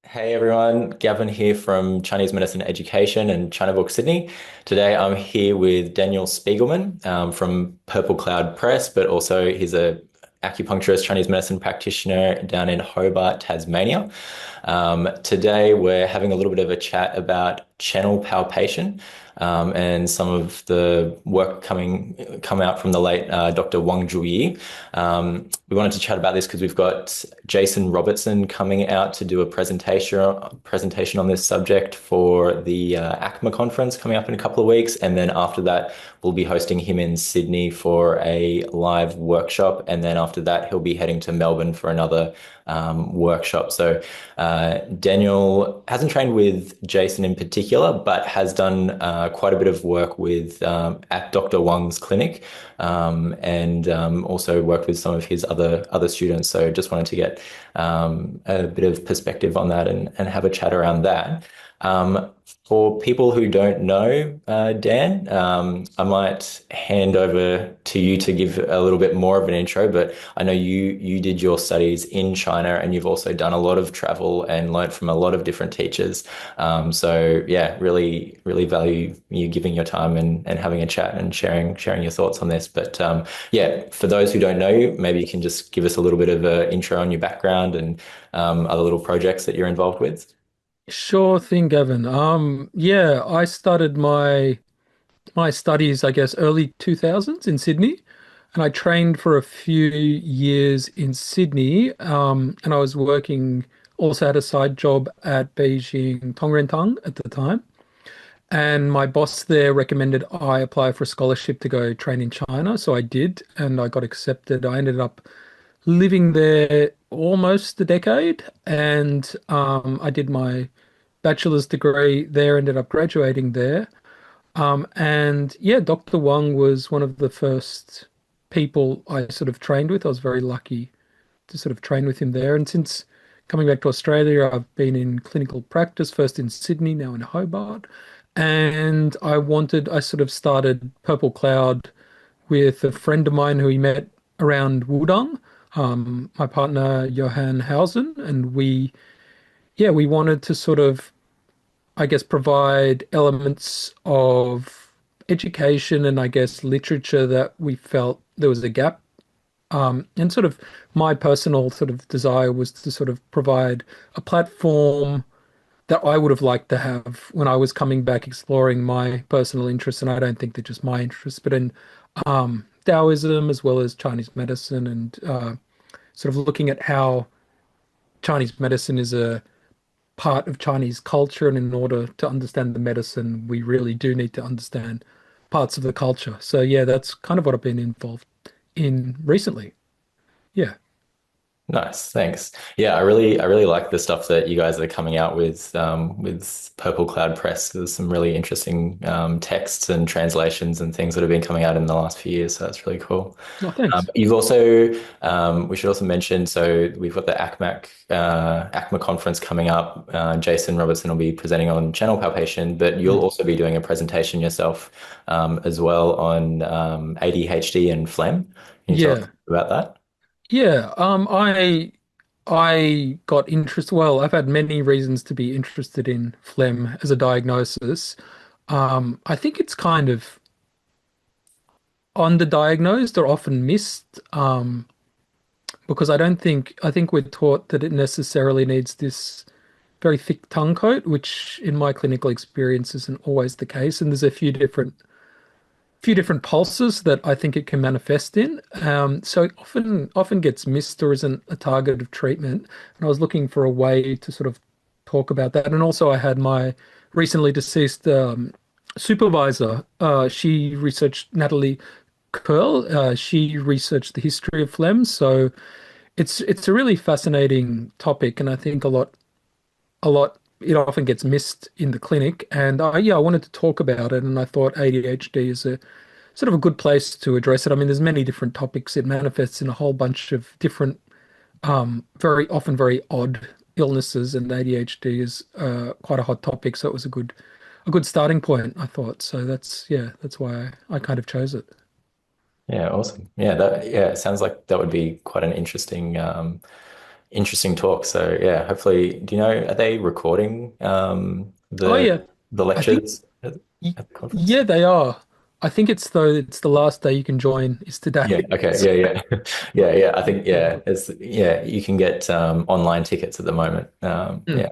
Hey everyone, Gavin here from Chinese Medicine Education and China Book Sydney. Today I'm here with Daniel Spigelman from Purple Cloud Press, but also he's a acupuncturist, Chinese medicine practitioner down in Hobart, Tasmania. Today we're having a little bit of a chat about channel palpation and some of the work come out from the late Dr. Wang Ju Yi. We wanted to chat about this because we've got Jason Robertson coming out to do a presentation on this subject for the ACMA conference coming up in a couple of weeks, and then after that we'll be hosting him in Sydney for a live workshop, and then after that he'll be heading to Melbourne for another workshop. So Daniel hasn't trained with Jason in particular, but has done quite a bit of work with at Dr. Wang's clinic, and also worked with some of his other students. So just wanted to get a bit of perspective on that and have a chat around that. For people who don't know, Dan, I might hand over to you to give a little bit more of an intro, but I know you did your studies in China and you've also done a lot of travel and learnt from a lot of different teachers. So yeah, really value you giving your time and having a chat and sharing your thoughts on this. But yeah, for those who don't know you, maybe you can just give us a little bit of an intro on your background and other little projects that you're involved with. Sure thing, Gavin. Yeah, I started my studies, I guess, early 2000s in Sydney, and I trained for a few years in Sydney. And I was working, also had a side job at Beijing Tongrentan at the time. And my boss there recommended I apply for a scholarship to go train in China, so I did, and I got accepted. I ended up living there almost a decade, and I did my bachelor's degree there, ended up graduating there. And yeah, Dr. Wang was one of the first people I sort of trained with. I was very lucky to sort of train with him there. And since coming back to Australia, I've been in clinical practice, first in Sydney, now in Hobart. And I sort of started Purple Cloud with a friend of mine who he met around Wudang, my partner Johan Hausen, and we wanted to sort of, I guess, provide elements of education and I guess literature that we felt there was a gap. And sort of my personal sort of desire was to sort of provide a platform that I would have liked to have when I was coming back exploring my personal interests. And I don't think they're just my interests, but in Taoism as well as Chinese medicine and sort of looking at how Chinese medicine is a part of Chinese culture. And in order to understand the medicine, we really do need to understand parts of the culture. So yeah, that's kind of what I've been involved in recently. Yeah. Nice, thanks. Yeah, I really like the stuff that you guys are coming out with Purple Cloud Press. There's some really interesting texts and translations and things that have been coming out in the last few years. So that's really cool. Oh, thanks. You've also, we should also mention, so we've got the ACMA conference coming up. Jason Robertson will be presenting on channel palpation, but you'll Mm. also be doing a presentation yourself as well on ADHD and phlegm. Can you tell us Yeah. about that? Yeah. I got interest. Well, I've had many reasons to be interested in phlegm as a diagnosis. I think it's kind of underdiagnosed or often missed. Because I think we're taught that it necessarily needs this very thick tongue coat, which in my clinical experience isn't always the case. And there's a few different pulses that I think it can manifest in. So it often gets missed or isn't a target of treatment. And I was looking for a way to sort of talk about that. And also I had my recently deceased supervisor. She researched Natalie Curl. She researched the history of phlegm. So it's a really fascinating topic, and I think a lot it often gets missed in the clinic. And I wanted to talk about it, and I thought ADHD is a sort of a good place to address it. I mean, there's many different topics. It manifests in a whole bunch of different, very often very odd illnesses, and ADHD is quite a hot topic. So it was a good starting point, I thought. So that's why I kind of chose it. Yeah, awesome. Yeah, it sounds like that would be quite an interesting Interesting talk. So yeah, hopefully, do you know, are they recording Oh yeah, the I think lectures y at the conference? yeah they are. I think it's the last day you can join is Yeah, today. okay. So, Yeah, yeah. Yeah, yeah. I think it's yeah, you can get online tickets at the moment. mm, Yeah.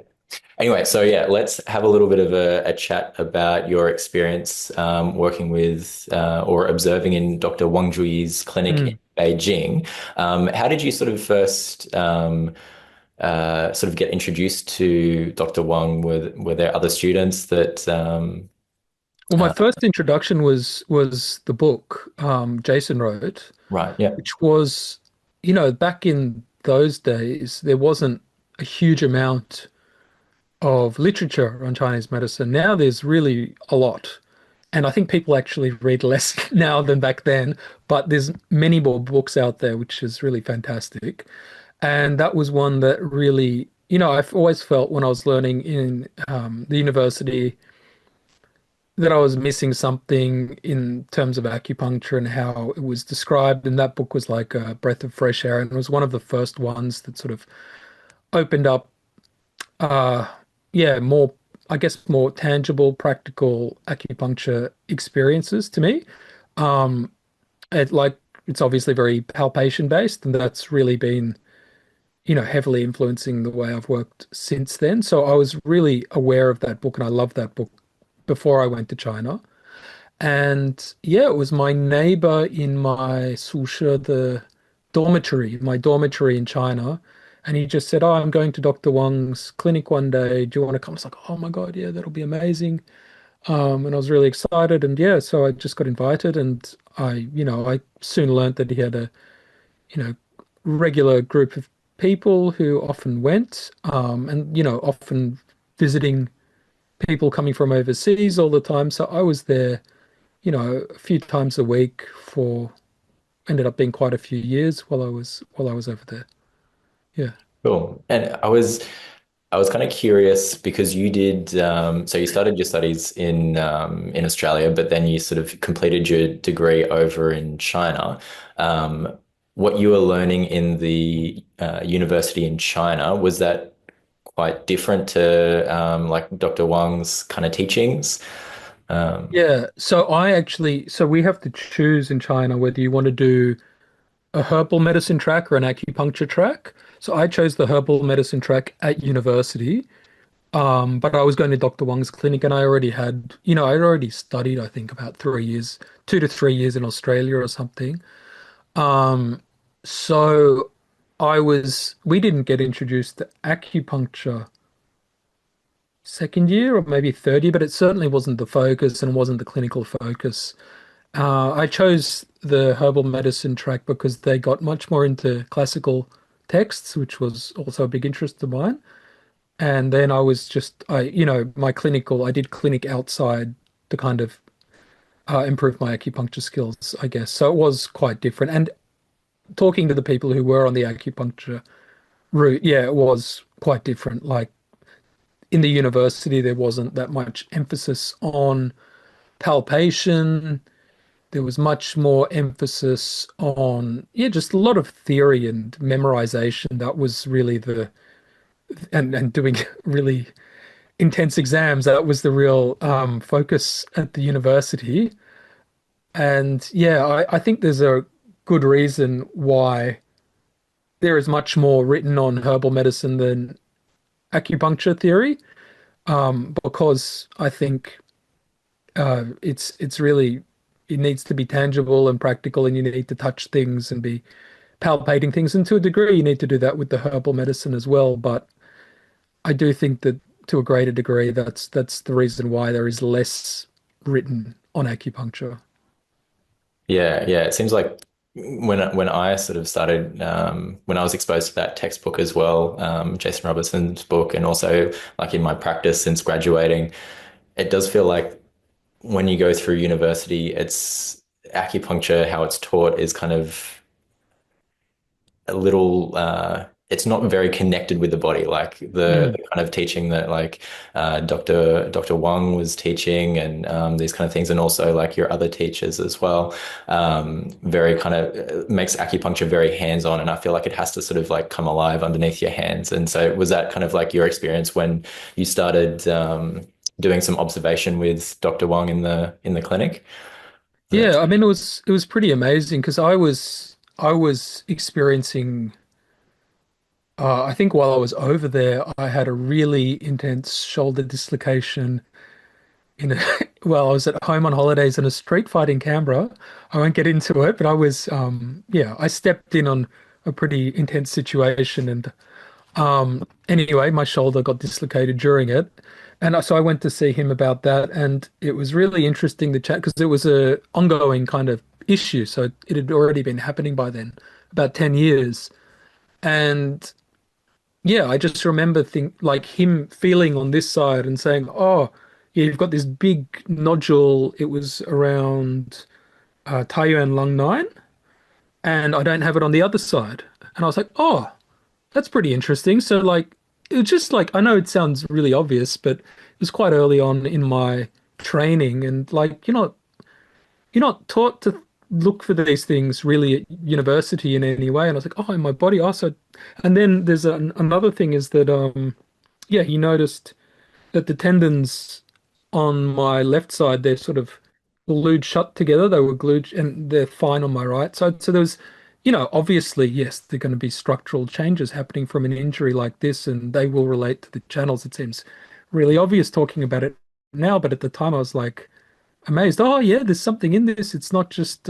Anyway, so yeah, let's have a little bit of a chat about your experience working with or observing in Dr. Wang Ju Yi's clinic in mm. Beijing. How did you sort of first sort of get introduced to Dr. Wang? Were there other students that Well, my uh, first introduction was the book Jason wrote, right, yeah, which was, back in those days, there wasn't a huge amount of literature on Chinese medicine. Now there's really a lot. And I think people actually read less now than back then, but there's many more books out there, which is really fantastic. And that was one that really, I've always felt when I was learning in the university that I was missing something in terms of acupuncture and how it was described. And that book was like a breath of fresh air. And it was one of the first ones that sort of opened up, uh, more, I guess, more tangible, practical acupuncture experiences to me. Um, it's obviously very palpation based, and that's really been, heavily influencing the way I've worked since then. So I was really aware of that book, and I loved that book before I went to China. And yeah, it was my neighbor in my 宿舍, my dormitory in China. And he just said, "Oh, I'm going to Dr. Wang's clinic one day. Do you want to come?" I was like, "Oh my God, yeah, that'll be amazing." And I was really excited. And yeah, so I just got invited, and I soon learned that he had a, you know, regular group of people who often went, and, often visiting people coming from overseas all the time. So I was there, a few times a week for ended up being quite a few years while I was over there. Yeah. cool. And I was kind of curious because you did so you started your studies in Australia, but then you sort of completed your degree over in China. Um, what you were learning in the university in China, was that quite different to like Dr. Wang's kind of teachings? Um, Yeah. So we have to choose in China whether you want to do a herbal medicine track or an acupuncture track. So I chose the herbal medicine track at university. But I was going to Dr. Wang's clinic and I'd already studied, I think, about 3 years, 2 to 3 years in Australia or something. Um, so we didn't get introduced to acupuncture second year or maybe third year, but it certainly wasn't the focus and wasn't the clinical focus. I chose the herbal medicine track because they got much more into classical texts, which was also a big interest of mine. And then I did clinic outside to kind of improve my acupuncture skills, I guess. So it was quite different. And talking to the people who were on the acupuncture route, yeah, it was quite different. Like in the university, there wasn't that much emphasis on palpation. There was much more emphasis on, yeah, just a lot of theory and memorization. That was really and doing really intense exams. That was the real focus at the university. And yeah, I think there's a good reason why there is much more written on herbal medicine than acupuncture theory, because I think it's really it needs to be tangible and practical, and you need to touch things and be palpating things. And to a degree, you need to do that with the herbal medicine as well. But I do think that to a greater degree, that's the reason why there is less written on acupuncture. Yeah, yeah. It seems like when I sort of started when I was exposed to that textbook as well, Jason Robertson's book, and also like in my practice since graduating, it does feel like when you go through university, it's acupuncture, how it's taught is kind of a little. it's not very connected with the body, like Mm. the kind of teaching that like Dr. Wang was teaching, and these kind of things, and also like your other teachers as well. Very kind of makes acupuncture very hands-on, and I feel like it has to sort of like come alive underneath your hands. And so, was that kind of like your experience when you started doing some observation with Dr. Wang in the clinic? Yeah, That I mean it was pretty amazing because I was experiencing I think while I was over there I had a really intense shoulder dislocation in a well I was at home on holidays in a street fight in Canberra. I won't get into it, but I was yeah, I stepped in on a pretty intense situation and anyway, my shoulder got dislocated during it. And so I went to see him about that. And it was really interesting to chat because it was a ongoing kind of issue. So it had already been happening by then, about 10 years. And yeah, I just remember like him feeling on this side and saying, "Oh, yeah, you've got this big nodule. It was around Taiyuan Lung 9, and I don't have it on the other side." And I was like, "Oh, that's pretty interesting." So like it was just like I know it sounds really obvious, but it was quite early on in my training and like you're not taught to look for these things really at university in any way. And I was like, oh, in my body also. And then there's another thing is that yeah, he noticed that the tendons on my left side, they're sort of glued shut together. They were glued and they're fine on my right side. So there was, obviously, yes, there are going to be structural changes happening from an injury like this, and they will relate to the channels. It seems really obvious talking about it now, but at the time I was like amazed. Oh, yeah, there's something in this. It's not just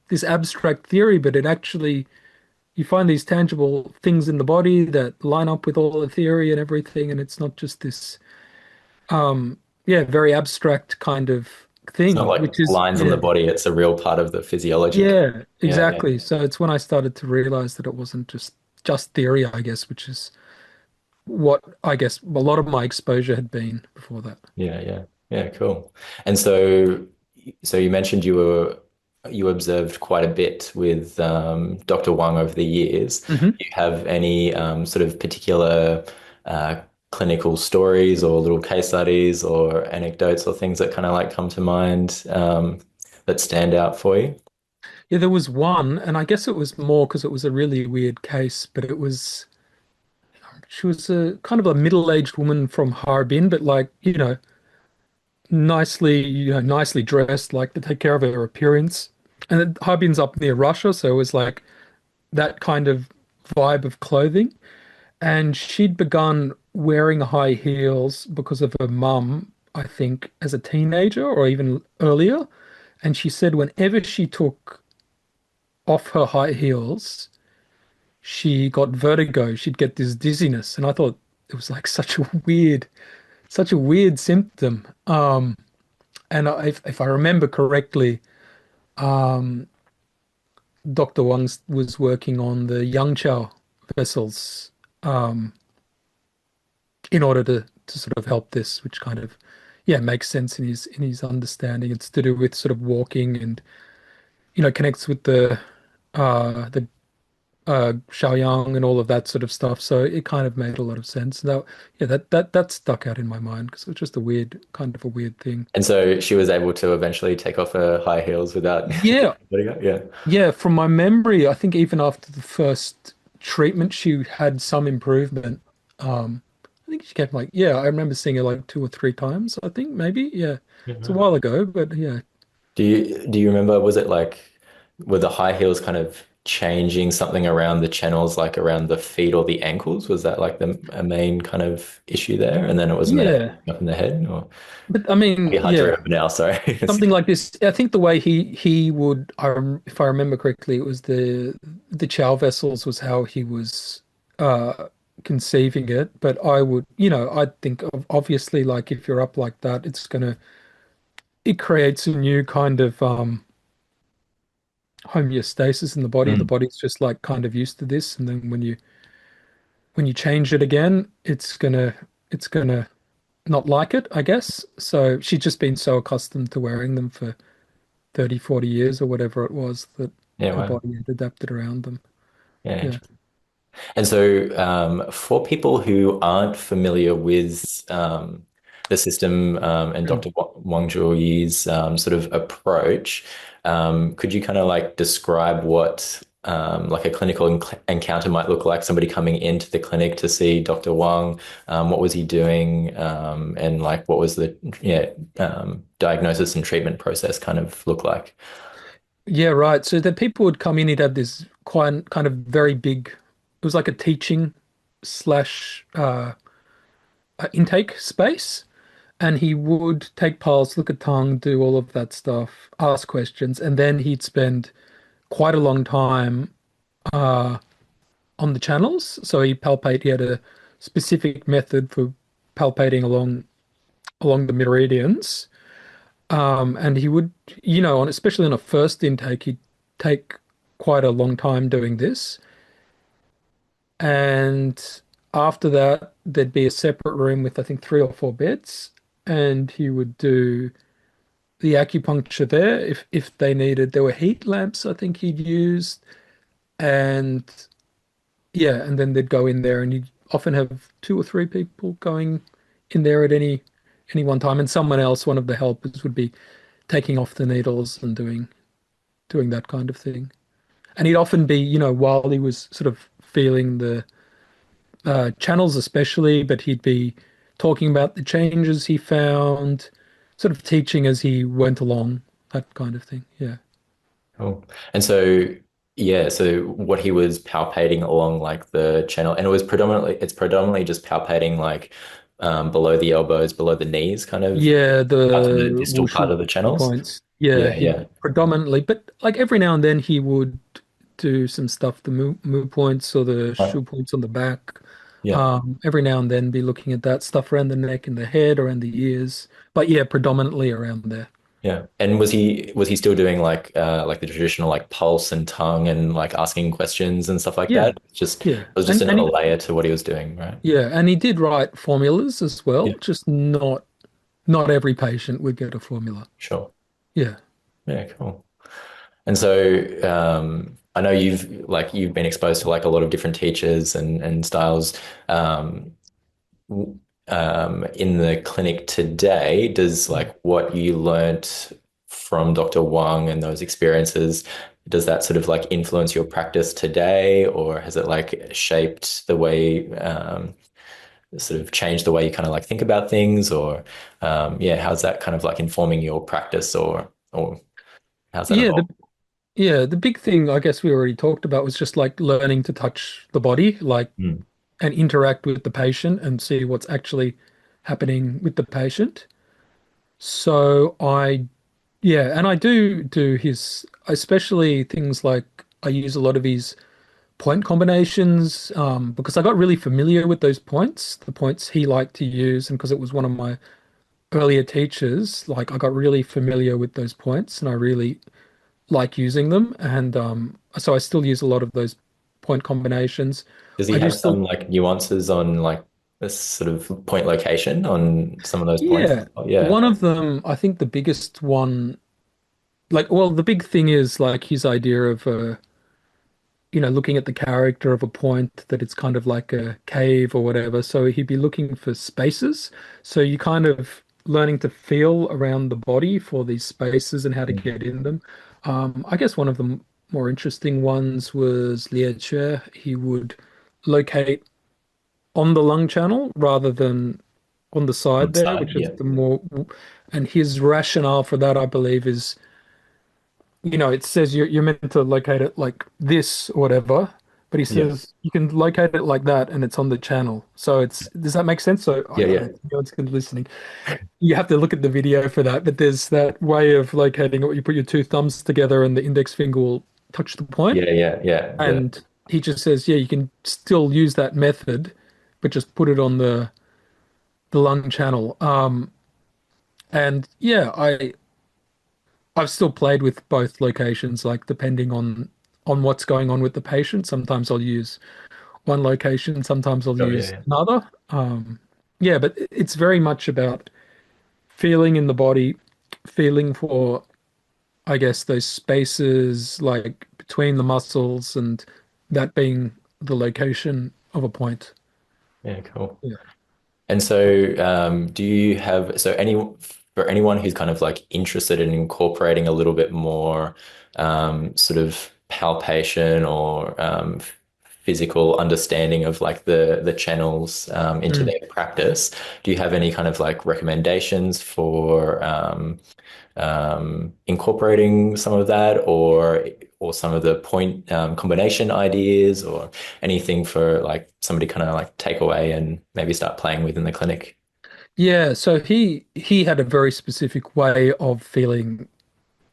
this abstract theory, but it actually, you find these tangible things in the body that line up with all the theory and everything. And it's not just this yeah, very abstract kind of it's not thing, like which is, lines on yeah, the body; it's a real part of the physiology. yeah, Yeah, yeah. exactly. So it's when I started to realize that it wasn't just theory, I guess, which is what I guess a lot of my exposure had been before that. Yeah, yeah, yeah, cool. And so you mentioned you observed quite a bit with Dr. Wang over the years. Hmm. Do you have any sort of particular uh, clinical stories or little case studies or anecdotes or things that kind of like come to mind that stand out for you? Yeah, there was one, and I guess it was more because it was a really weird case, but it was she was a kind of a middle-aged woman from Harbin, but like, nicely dressed, like to take care of her appearance. And Harbin's up near Russia, so it was like that kind of vibe of clothing. And she'd begun wearing high heels because of her mum, I think, as a teenager or even earlier. And she said whenever she took off her high heels, she got vertigo. She'd get this dizziness. And I thought it was like such a weird symptom. And if I remember correctly, Dr. Wang was working on the Yangqiao vessels in order to sort of help this, which kind of yeah makes sense in his understanding. It's to do with sort of walking and connects with the Shaoyang and all of that sort of stuff. So it kind of made a lot of sense. Now, yeah, that stuck out in my mind because it was just a weird kind of a weird thing. And so she was able to eventually take off her high heels without Yeah, letting go. Yeah. yeah. From my memory, I think even after the first treatment, she had some improvement. I think she kept like, yeah, I remember seeing her like two or three times, I think maybe. Yeah. It's a Mhm. while ago, but yeah. Do you remember, was it like were the high heels kind of changing something around the channels, like around the feet or the ankles? Was that like a main kind of issue there? And then it was Yeah. up in the head, or But I maybe mean, hard to yeah, remember now, sorry. something like this. I think the way he would, if I remember correctly, it was the Chow vessels was how he was uh conceiving it. But I would, I think of obviously like if you're up like that, it creates a new kind of homeostasis in the body. The Mm. body's just like kind of used to this, and then when you change it again, it's gonna not like it, I guess. So she's just been so accustomed to wearing them for 30, 40 years or whatever it was that Yeah, her wow. body had adapted around them. Yeah, Yeah. interesting. And so, for people who aren't familiar with the system and Mm. Dr. Wang Ju Yi's sort of approach, could you kind of like describe what like a clinical encounter might look like? Somebody coming into the clinic to see Dr. Wang, what was he doing, and like what was the diagnosis and treatment process kind of look like? Yeah, right. So the people would come in, he'd have this quite kind of very big, it was like a teaching slash intake space. And he would take pulse, look at tongue, do all of that stuff, ask questions, and then he'd spend quite a long time uh, on the channels. So he palpate. He had a specific method for palpating along the meridians, and he would, especially on a first intake, he'd take quite a long time doing this. And after that, there'd be a separate room with I think 3 or 4 beds, and he would do the acupuncture there if they needed. There were heat lamps I think he'd used, and yeah, and then they'd go in there, and you'd often have 2 or 3 people going in there at any one time, and someone else, one of the helpers, would be taking off the needles and doing that kind of thing. And he'd often be, while he was sort of feeling the channels especially, but he'd be talking about the changes he found, sort of teaching as he went along, that kind of thing. Yeah. Cool. And so, yeah, so what he was palpating along like the channel, and it's predominantly just palpating like below the elbows, below the knees, kind of Yeah, out to the the distal part wushu of the channels. points. Yeah, Yeah, he yeah. predominantly, but like every now and then he would do some stuff, the moo points or the Right. shoe points on the back. Yeah, Every now and then be looking at that stuff around the neck and the head, around the ears. But yeah, predominantly around there. yeah. And was he still doing like the traditional like pulse and tongue and like asking questions and stuff like Yeah, that? Just yeah. it was just And another he layer to what he was doing, right? yeah, and he did write formulas as well, Yeah, just not every patient would get a formula. sure. Yeah. Yeah, cool. And so I know you've been exposed to like a lot of different teachers and styles. Um, in the clinic today, does like what you learnt from Dr. Wang and those experiences, does that sort of like influence your practice today, or has it like shaped the way, sort of changed the way you kind of like think about things, or yeah, how's that kind of like informing your practice, or how's that Yeah, evolved? the big thing I guess we already talked about was just like learning to touch the body, like Mm. and interact with the patient and see what's actually happening with the patient. So yeah, and I do his, especially things like I use a lot of his point combinations, because I got really familiar with those points, the points he liked to use, and because it was one of my earlier teachers, like I got really familiar with those points, and I really like using them, and so I still use a lot of those point combinations. Does he I do have still, some like nuances on like this sort of point location on some of those points? yeah. Oh, yeah. One of them, I think the biggest one, like, well, the big thing is like his idea of looking at the character of a point, that it's kind of like a cave or whatever. So he'd be looking for spaces. So you kind of learning to feel around the body for these spaces and how to get in them. I guess one of the more interesting ones was Liechue. He would locate on the lung channel rather than on the On side the there, side, which is yeah. the more, and his rationale for that, I believe, is it says you're meant to locate it like this or whatever, but he Yeah. says you can locate it like that and it's on the channel. So does that make sense? So I Yeah, don't yeah. know if anyone's good listening. You have to look at the video for that, but there's that way of locating it where you put your 2 thumbs together and the index finger will touch the point. Yeah, yeah, yeah. And he just says, yeah, you can still use that method, but just put it on the lung channel. And yeah, I've still played with both locations, like depending on what's going on with the patient. Sometimes I'll use one location, sometimes I'll Oh, yeah, use yeah. another. Yeah, but it's very much about feeling in the body, feeling for, I guess, those spaces like between the muscles, and that being the location of a point. Yeah, cool. Yeah. And so, do you have so any for anyone who's kind of like interested in incorporating a little bit more sort of palpation or physical understanding of like the channels into Mm. their practice, do you have any kind of like recommendations for incorporating some of that or some of the point combination ideas or anything for like somebody kind of like take away and maybe start playing with in the clinic. Yeah, so he had a very specific way of feeling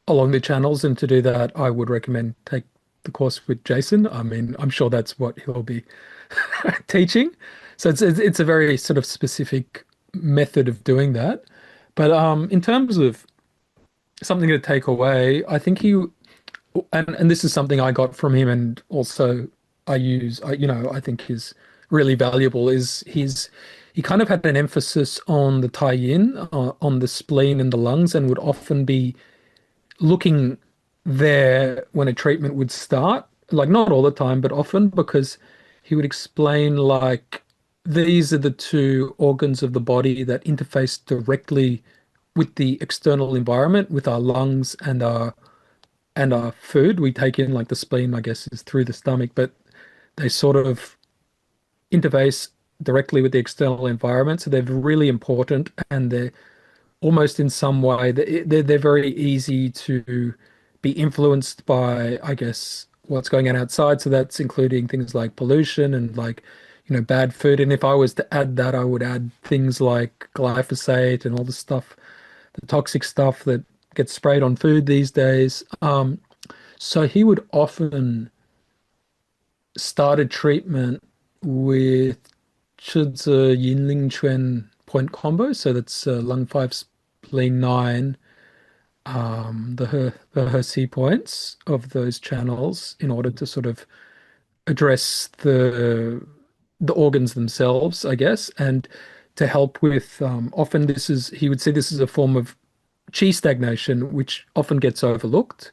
along the channels, and to do that, I would recommend take the course with Jason. I mean, I'm sure that's what he'll be teaching. So it's a very sort of specific method of doing that. But in terms of something to take away, I think he and this is something I got from him, and also I think is really valuable. Is he kind of had an emphasis on the tie-in, on the spleen and the lungs, and would often be looking there when a treatment would start, like not all the time, but often, because he would explain like these are the two organs of the body that interface directly with the external environment, with our lungs and our food. We take in like the spleen, I guess, is through the stomach, but they sort of interface directly with the external environment. So they're really important, and they're almost in some way they're very easy to be influenced by, I guess, what's going on outside. So that's including things like pollution and like, bad food. And if I was to add that, I would add things like glyphosate and all the stuff, the toxic stuff that gets sprayed on food these days. So he would often start a treatment with Chizhi Yinling Chuan point combo. So that's lung 5, spleen 9, the Herc points of those channels in order to sort of address the organs themselves, I guess, and to help with often this is he would say this is a form of chi stagnation, which often gets overlooked.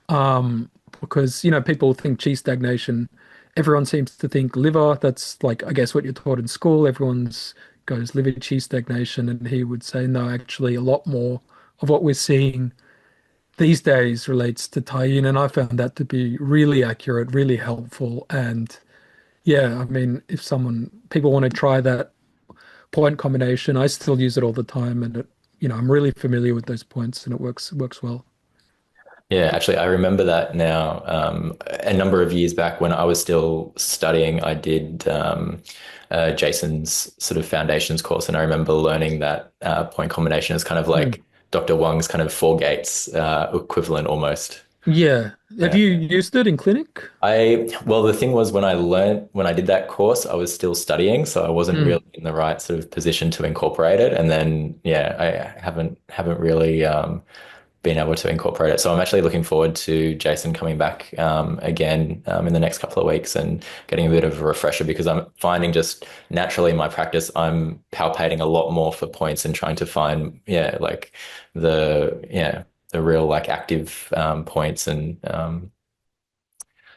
Because people think chi stagnation, everyone seems to think liver. That's like, I guess, what you're taught in school. Everyone's goes liver chi stagnation, and he would say no, actually, a lot more of what we're seeing these days relates to tie-in, and I found that to be really accurate, really helpful. And yeah, I mean, if someone people want to try that point combination, I still use it all the time, and I'm really familiar with those points, and it works well. Yeah, actually, I remember that now. A number of years back when I was still studying, I did Jason's sort of foundations course, and I remember learning that point combination is kind of Mm. like Dr. Wang's kind of four gates equivalent almost. Yeah. Have Yeah. you used it in clinic? Well, the thing was when I did that course, I was still studying, so I wasn't Mm. really in the right sort of position to incorporate it. And then, yeah, I haven't really been able to incorporate it. So I'm actually looking forward to Jason coming back again in the next couple of weeks and getting a bit of a refresher because I'm finding just naturally in my practice, I'm palpating a lot more for points and trying to find, yeah, like the real like active points and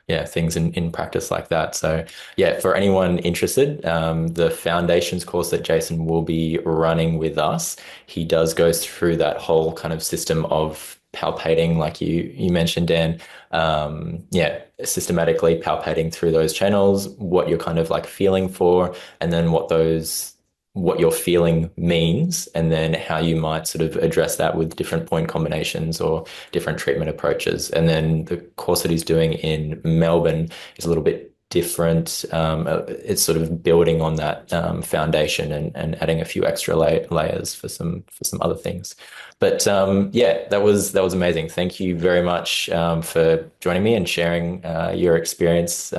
yeah, things in practice like that. So yeah, for anyone interested, the foundations course that Jason will be running with us, he does go through that whole kind of system of palpating, like you mentioned, Dan. Yeah, systematically palpating through those channels, what you're kind of like feeling for, and then what your feeling means, and then how you might sort of address that with different point combinations or different treatment approaches. And then the course that he's doing in Melbourne is a little bit different. It's sort of building on that foundation and adding a few extra layers for some other things. But yeah, that was amazing. Thank you very much for joining me and sharing your experience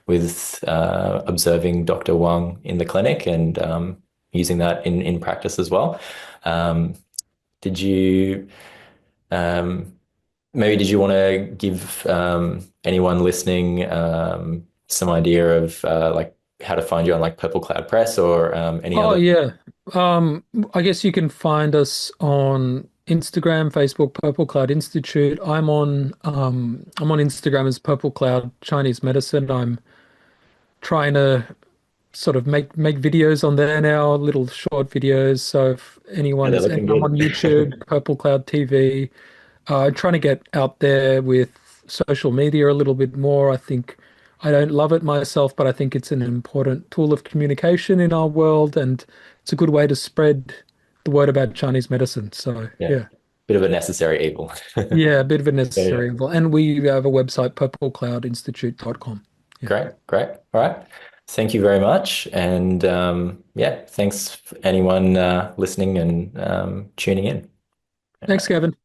with observing Dr. Wang in the clinic and using that in practice as well. Um, did you um, maybe did you want to give anyone listening some idea of like how to find you on like Purple Cloud Press or any Oh other? yeah. I guess you can find us on Instagram, Facebook, Purple Cloud Institute. I'm on Instagram as Purple Cloud Chinese Medicine. I'm trying to sort of make videos on there now, little short videos. So if Yeah, they're looking I'm on good. YouTube, Purple Cloud TV, trying to get out there with social media a little bit more. I think I don't love it myself, but I think it's an important tool of communication in our world, and it's a good way to spread the word about Chinese medicine. So Yeah, yeah. bit of a necessary evil. Yeah, a bit of a Yeah, yeah. necessary evil. And we have a website, purplecloudinstitute.com. Yeah. Great, great. All right. Thank you very much. And yeah, thanks for anyone listening and tuning in. All Thanks, right. Kevin.